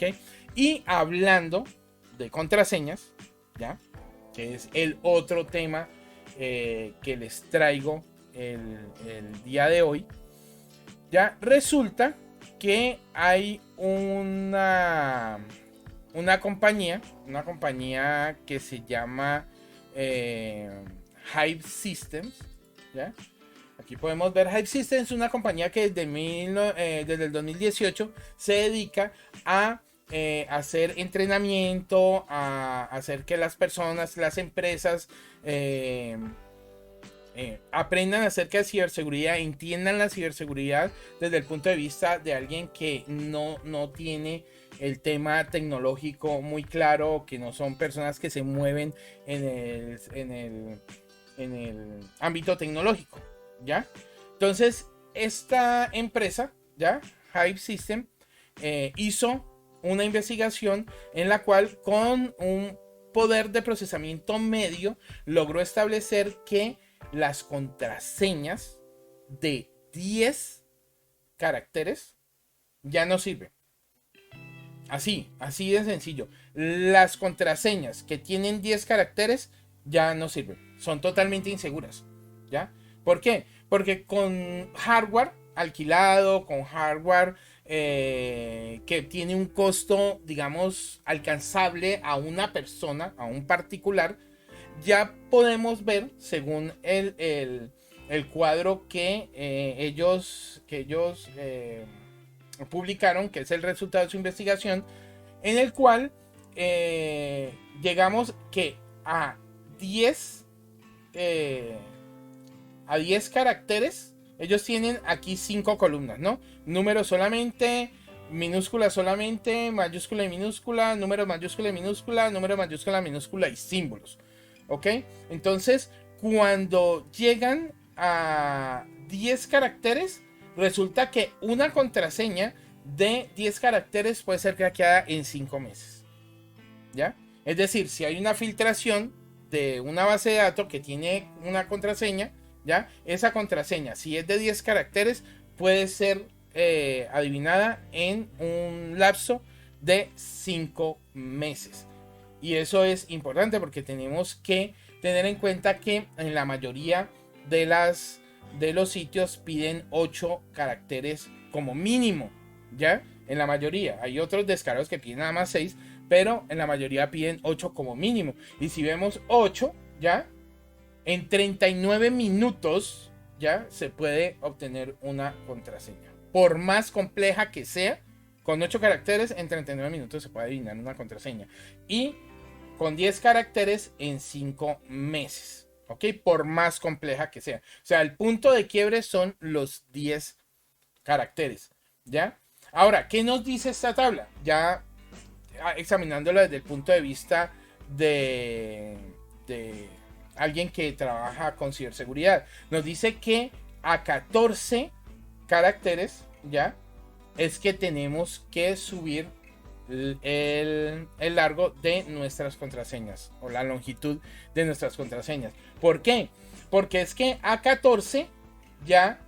¿ok? Y hablando de contraseñas, ¿ya? Que es el otro tema que les traigo el día de hoy, ya resulta que hay una compañía que se llama Hive Systems, ¿ya? Aquí podemos ver Hive Systems, una compañía que desde el 2018 se dedica a hacer entrenamiento, a hacer que las personas, las empresas aprendan acerca de ciberseguridad, entiendan la ciberseguridad desde el punto de vista de alguien que no tiene el tema tecnológico muy claro, que no son personas que se mueven en el ámbito tecnológico, ¿ya? Entonces, esta empresa, ¿ya? Hive System, hizo una investigación en la cual con un poder de procesamiento medio logró establecer que las contraseñas de 10 caracteres ya no sirven. Así de sencillo. Las contraseñas que tienen 10 caracteres ya no sirven. Son totalmente inseguras, ¿ya? ¿Por qué? Porque con hardware alquilado, con hardware que tiene un costo, digamos, alcanzable a una persona, a un particular, ya podemos ver, según el cuadro que ellos publicaron, que es el resultado de su investigación, en el cual llegamos que a 10 caracteres, ellos tienen aquí 5 columnas, ¿no? Números solamente, minúscula solamente, mayúscula y minúscula, números mayúscula y minúscula, número mayúscula, minúscula y símbolos. ¿Ok? Entonces, cuando llegan a 10 caracteres, resulta que una contraseña de 10 caracteres puede ser craqueada en 5 meses. ¿Ya? Es decir, si hay una filtración de una base de datos que tiene una contraseña, ¿ya? Esa contraseña, si es de 10 caracteres, puede ser adivinada en un lapso de 5 meses. Y eso es importante porque tenemos que tener en cuenta que en la mayoría de los sitios piden 8 caracteres como mínimo, ¿ya? En la mayoría. Hay otros descarados que piden nada más 6, pero en la mayoría piden 8 como mínimo. Y si vemos 8, ¿ya? En 39 minutos, ¿ya? Se puede obtener una contraseña. Por más compleja que sea, con 8 caracteres, en 39 minutos se puede adivinar una contraseña. Y con 10 caracteres en 5 meses. ¿Ok? Por más compleja que sea. O sea, el punto de quiebre son los 10 caracteres. ¿Ya? Ahora, ¿qué nos dice esta tabla? Ya examinándola desde el punto de vista de alguien que trabaja con ciberseguridad. Nos dice que a 14 caracteres, ¿ya? Es que tenemos que subir el largo de nuestras contraseñas o la longitud de nuestras contraseñas. ¿Por qué? Porque es que a 14 ya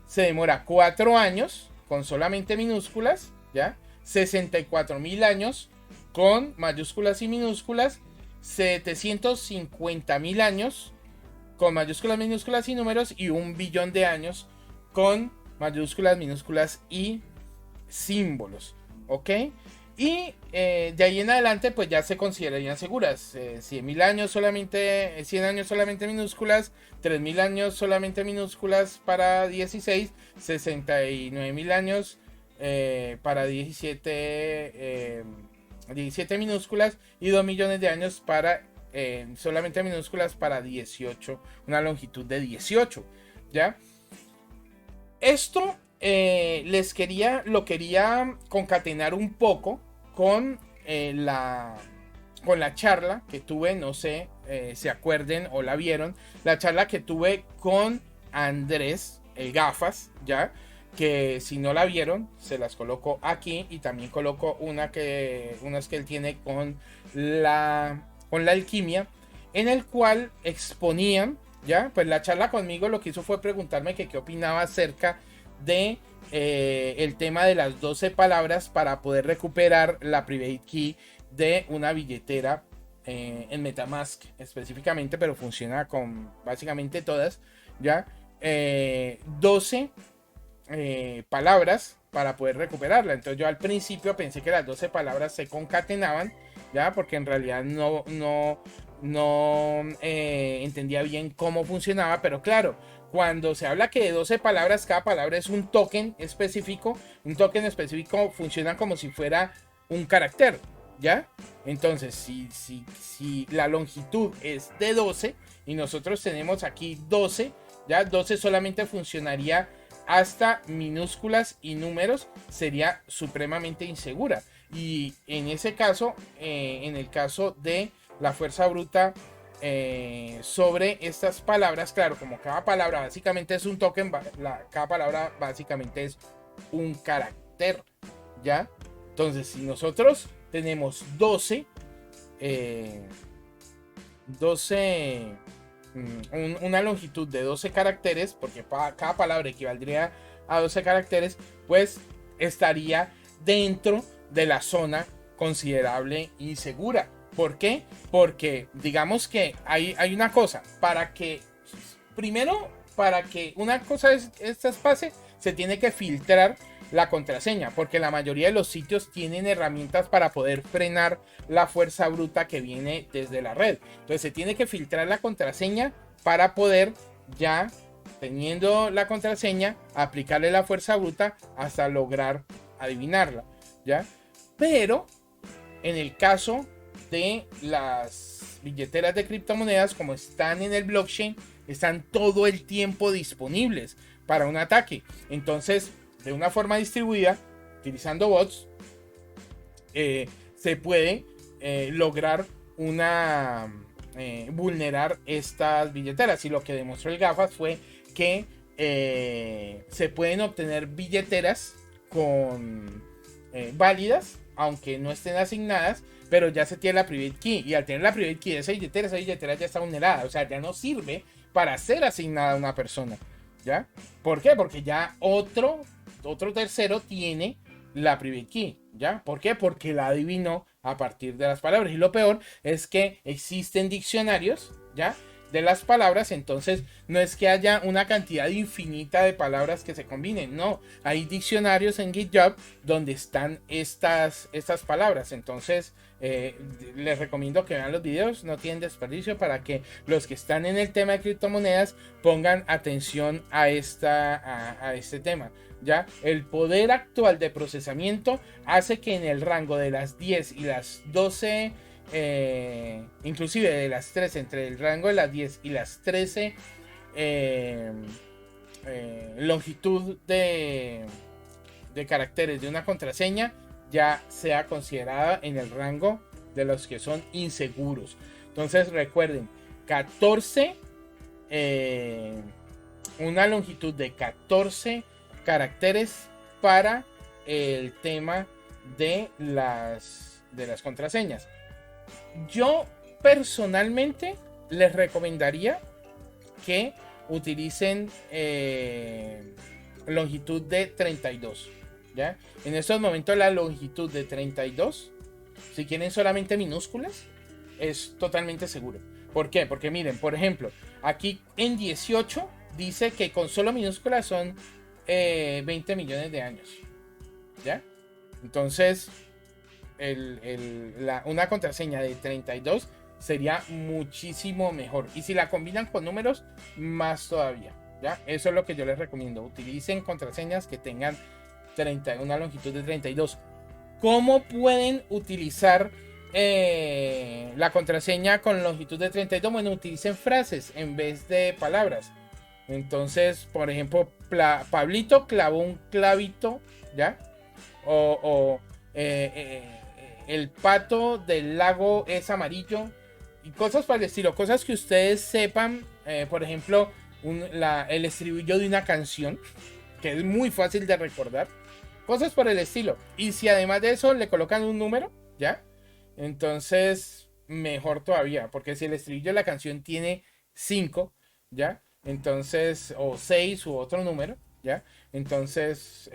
se demora 4 años con solamente minúsculas, ¿ya? 64.000 años con mayúsculas y minúsculas, 750.000 años con mayúsculas, minúsculas y números, y 1 billón de años con mayúsculas, minúsculas y símbolos. ¿Ok? Y de ahí en adelante pues ya se considerarían seguras. 100.000 años solamente, 100 años solamente minúsculas, 3.000 años solamente minúsculas para 16, 69.000 años para 17 minúsculas y 2 millones de años para solamente minúsculas para 18, una longitud de 18, ¿ya? Esto lo quería concatenar un poco con la charla que tuve, no sé se acuerden o la vieron, la charla que tuve con Andrés, el Gafas, ¿ya? Que si no la vieron, se las coloco aquí y también coloco unas que él tiene con la alquimia, en el cual exponían, ¿ya? Pues la charla conmigo lo que hizo fue preguntarme que qué opinaba acerca de el tema de las 12 palabras para poder recuperar la private key de una billetera en MetaMask específicamente, pero funciona con básicamente todas, ¿ya? 12 palabras para poder recuperarla. Entonces yo al principio pensé que las 12 palabras se concatenaban, ¿ya? Porque en realidad no entendía bien cómo funcionaba, pero claro, cuando se habla que de 12 palabras, cada palabra es un token específico funciona como si fuera un carácter, ¿ya? Entonces, si la longitud es de 12 y nosotros tenemos aquí 12, ¿ya? 12 solamente funcionaría hasta minúsculas y números, sería supremamente insegura. Y en ese caso, en el caso de la fuerza bruta sobre estas palabras, claro, como cada palabra básicamente es un token, cada palabra básicamente es un carácter, ¿ya? Entonces, si nosotros tenemos 12, 12 una longitud de 12 caracteres, porque cada palabra equivaldría a 12 caracteres, pues estaría dentro de la zona considerable y segura. ¿Por qué? Porque digamos que hay una cosa, para que una cosa estas pase, se tiene que filtrar la contraseña, porque la mayoría de los sitios tienen herramientas para poder frenar la fuerza bruta que viene desde la red. Entonces se tiene que filtrar la contraseña para poder, ya teniendo la contraseña, aplicarle la fuerza bruta hasta lograr adivinarla, ¿ya? Pero en el caso de las billeteras de criptomonedas, como están en el blockchain, están todo el tiempo disponibles para un ataque. Entonces, de una forma distribuida, utilizando bots, se puede lograr vulnerar estas billeteras. Y lo que demostró el Gafas fue que se pueden obtener billeteras con válidas, aunque no estén asignadas, pero ya se tiene la private key. Y al tener la private key de esa billetera ya está vulnerada. O sea, ya no sirve para ser asignada a una persona, ¿ya? ¿Por qué? Porque ya otro tercero tiene la private key, ¿ya? ¿Por qué? Porque la adivinó a partir de las palabras. Y lo peor es que existen diccionarios, ¿ya? De las palabras, entonces no es que haya una cantidad infinita de palabras que se combinen, no, hay diccionarios en GitHub donde están estas palabras. Entonces les recomiendo que vean los videos, no tienen desperdicio, para que los que están en el tema de criptomonedas pongan atención a este tema. ¿Ya? El poder actual de procesamiento hace que en el rango de las 10 y las 12, inclusive de las 13, entre el rango de las 10 y las 13 longitud de caracteres de una contraseña, ya sea considerada en el rango de los que son inseguros. Entonces recuerden, 14, una longitud de 14 caracteres para el tema de las contraseñas. Yo personalmente les recomendaría que utilicen longitud de 32, ¿ya? En estos momentos la longitud de 32, si quieren solamente minúsculas, es totalmente seguro. ¿Por qué? Porque miren, por ejemplo, aquí en 18 dice que con solo minúsculas son 20 millones de años, ¿ya? Entonces una contraseña de 32 sería muchísimo mejor, y si la combinan con números, más todavía, ¿ya? Eso es lo que yo les recomiendo. Utilicen contraseñas que tengan una longitud de 32. ¿Cómo pueden utilizar la contraseña con longitud de 32? Bueno, utilicen frases en vez de palabras. Entonces, por ejemplo, Pablito clavó un clavito, ¿ya? O el pato del lago es amarillo. Y cosas para el estilo, cosas que ustedes sepan. Por ejemplo, el estribillo de una canción, que es muy fácil de recordar. Cosas por el estilo. Y si además de eso le colocan un número, ¿ya? Entonces, mejor todavía. Porque si el estribillo de la canción tiene 5, ¿ya? Entonces, o 6 u otro número, ¿ya? Entonces,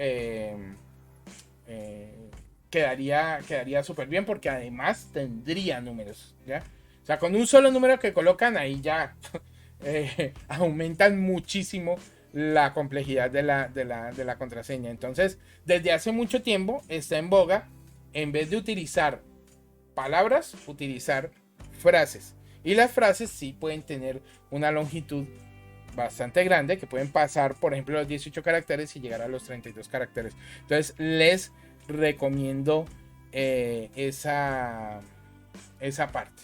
quedaría súper bien porque además tendría números, ¿ya? O sea, con un solo número que colocan ahí ya aumentan muchísimo la complejidad de la contraseña. Entonces, desde hace mucho tiempo está en boga, en vez de utilizar palabras, utilizar frases. Y las frases sí pueden tener una longitud bastante grande, que pueden pasar, por ejemplo, los 18 caracteres y llegar a los 32 caracteres. Entonces, les recomiendo esa parte.